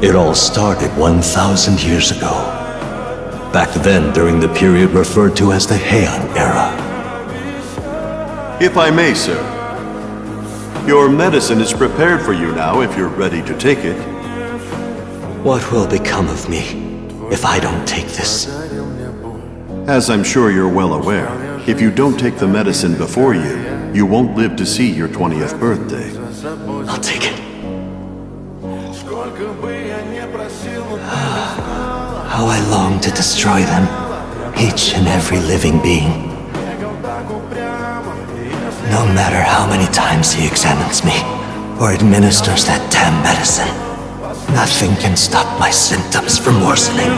It all started 1,000 years ago. Back then, during the period referred to as the Heian era. If I may, sir. Your medicine is prepared for you now if you're ready to take it. What will become of me if I don't take this? As I'm sure you're well aware, if you don't take the medicine before you won't live to see your 20th birthday. I'll take it. How I long to destroy them, each and every living being. No matter how many times he examines me, or administers that damn medicine, nothing can stop my symptoms from worsening.